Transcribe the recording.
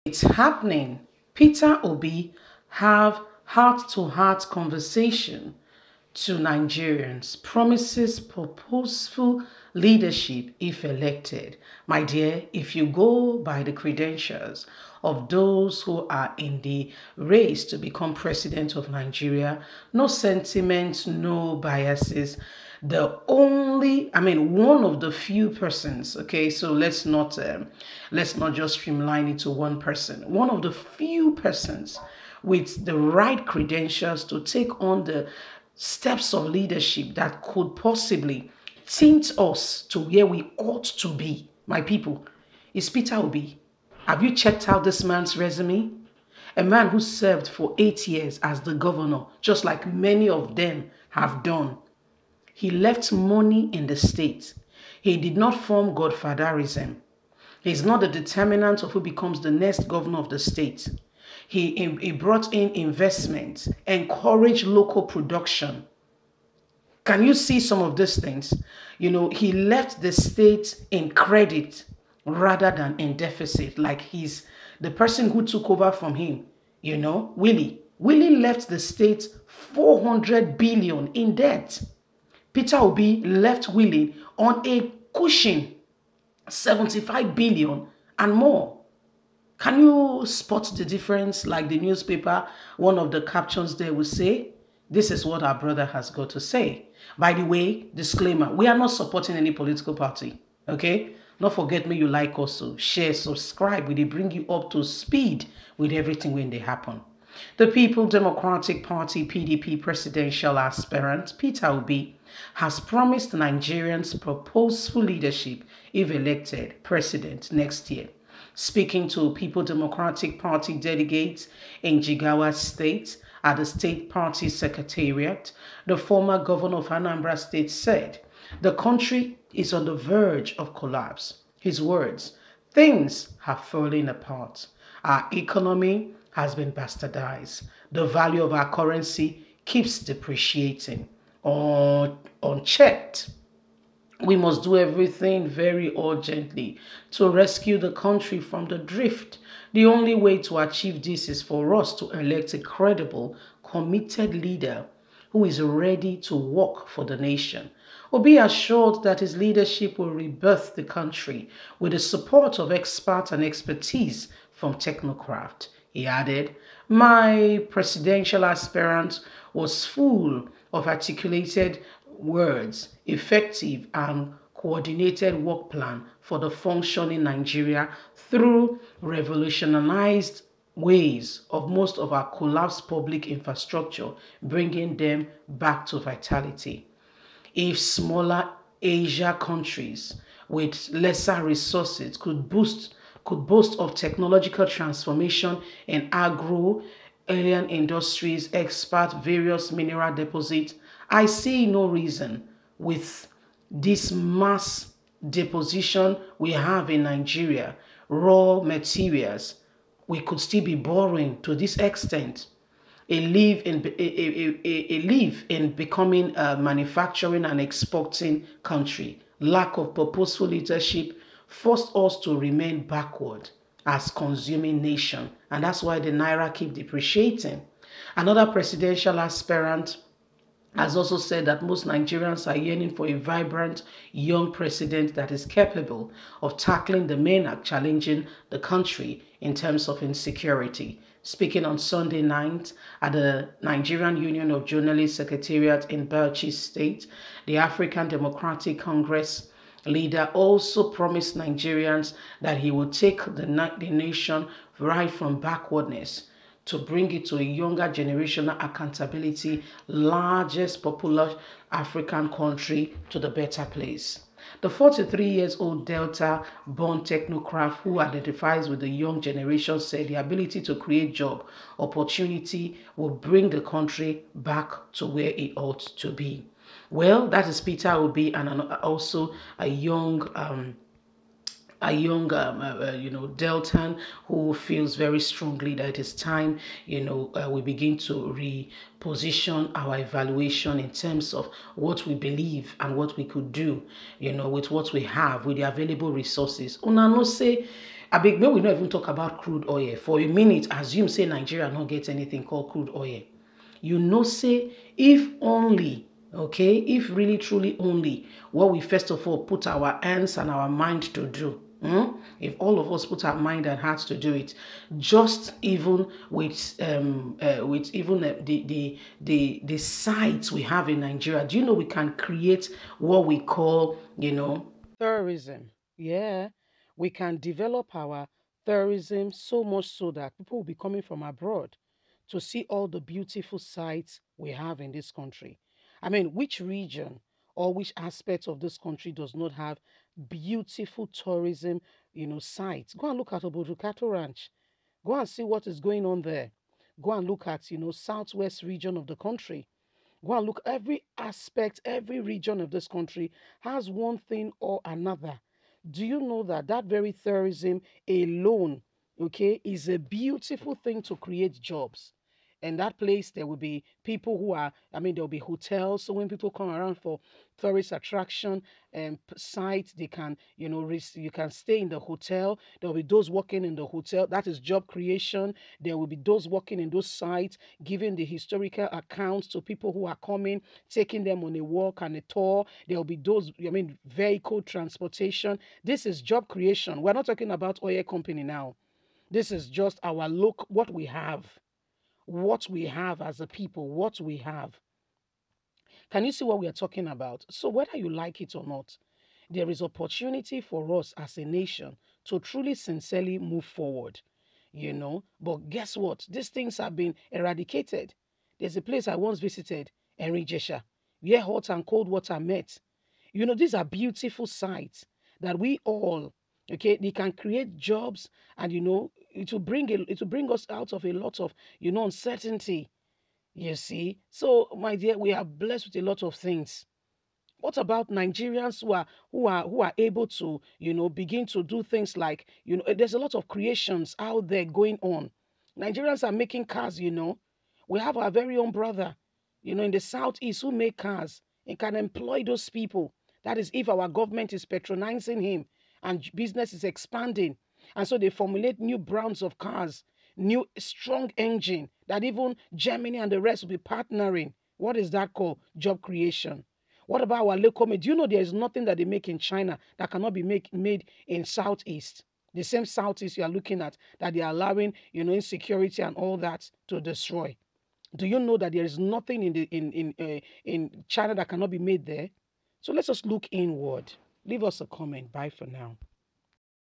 It's happening. Peter Obi have heart-to-heart conversation to Nigerians, promises purposeful leadership if elected. My dear, if you go by the credentials of those who are in the race to become president of Nigeria, no sentiments, no biases, one of the few persons, okay, so let's not just streamline it to one person. One of the few persons with the right credentials to take on the steps of leadership that could possibly tint us to where we ought to be, my people, is Peter Obi. Have you checked out this man's resume? A man who served for 8 years as the governor, just like many of them have done. He left money in the state. He did not form godfatherism. He's not the determinant of who becomes the next governor of the state. He brought in investment, encouraged local production. Can you see some of these things? He left the state in credit rather than in deficit, like he's the person who took over from him, Willie. Willie left the state 400 billion in debt. Peter Obi left Willie on a cushion 75 billion and more. Can you spot the difference? Like the newspaper, one of the captions there will say, this is what our brother has got to say. By the way, disclaimer, we are not supporting any political party, okay? Don't forget me, you like also, share, subscribe. We bring you up to speed with everything when they happen. The People Democratic Party PDP presidential aspirant Peter Obi has promised Nigerians purposeful leadership if elected president next year. Speaking to People Democratic Party delegates in Jigawa State at the state party secretariat, the former governor of Anambra State said, "The country is on the verge of collapse." His words, "Things have fallen apart. Our economy has been bastardized. The value of our currency keeps depreciating. Unchecked. We must do everything very urgently to rescue the country from the drift. The only way to achieve this is for us to elect a credible, committed leader who is ready to work for the nation. Obi assured that his leadership will rebirth the country with the support of experts and expertise from technocraft." He added, "My presidential aspirant was full of articulated words, effective and coordinated work plan for the functioning Nigeria through revolutionized ways of most of our collapsed public infrastructure, bringing them back to vitality. If smaller Asia countries with lesser resources could boast of technological transformation in agro, alien industries, export various mineral deposits, I see no reason with this mass deposition we have in Nigeria, raw materials, we could still be borrowing to this extent. A leave in becoming a manufacturing and exporting country. Lack of purposeful leadership forced us to remain backward as consuming nation, and that's why the naira keep depreciating." Another presidential aspirant has also said that most Nigerians are yearning for a vibrant young president that is capable of tackling the main challenging the country in terms of insecurity. Speaking on Sunday night at the Nigerian Union of Journalists Secretariat in Bauchi State, the African Democratic Congress leader also promised Nigerians that he will take the nation right from backwardness to bring it to a younger generational accountability, largest popular African country to the better place. The 43-year-old Delta-born technocrat who identifies with the young generation said the ability to create job opportunity will bring the country back to where it ought to be. Well, that is Peter Obi, and also a young Deltan who feels very strongly that it is time, we begin to reposition our evaluation in terms of what we believe and what we could do, with what we have, with the available resources. Una no say I beg, may we not even talk about crude oil. For a minute, assume say Nigeria not get anything called crude oil. You know, say, if only, okay, if really truly only what we first of all put our hands and our mind to do. If all of us put our mind and hearts to do it, just even with even the sites we have in Nigeria, do you know we can create what we call, terrorism? Yeah, we can develop our terrorism so much so that people will be coming from abroad to see all the beautiful sites we have in this country. I mean, which region or which aspect of this country does not have beautiful tourism, sites? Go and look at Obudukato Ranch. Go and see what is going on there. Go and look at, southwest region of the country. Go and look, every aspect, every region of this country has one thing or another. Do you know that that very tourism alone, okay, is a beautiful thing to create jobs? And that place, there will be people who are, I mean, there will be hotels. So when people come around for tourist attraction and sites, they can, you can stay in the hotel. There will be those working in the hotel. That is job creation. There will be those working in those sites, giving the historical accounts to people who are coming, taking them on a walk and a tour. There will be those, I mean, vehicle transportation. This is job creation. We're not talking about oil company now. This is just our look, what we have as a people, what we have. Can you see what we are talking about? So whether you like it or not, there is opportunity for us as a nation to truly, sincerely move forward, But guess what? These things have been eradicated. There's a place I once visited, Jesha, where hot and cold water met. These are beautiful sites that we all, okay, they can create jobs, and it will bring us out of a lot of uncertainty. You see, so my dear, we are blessed with a lot of things. What about Nigerians who are able to, begin to do things like, there's a lot of creations out there going on. Nigerians are making cars. We have our very own brother, in the southeast who make cars and can employ those people. That is if our government is patronizing him and business is expanding. And so they formulate new brands of cars, new strong engine that even Germany and the rest will be partnering. What is that called? Job creation. What about our local made? Do you know there is nothing that they make in China that cannot be made in Southeast? The same Southeast you are looking at that they are allowing, insecurity and all that to destroy. Do you know that there is nothing in China that cannot be made there? So let's just look inward. Leave us a comment. Bye for now.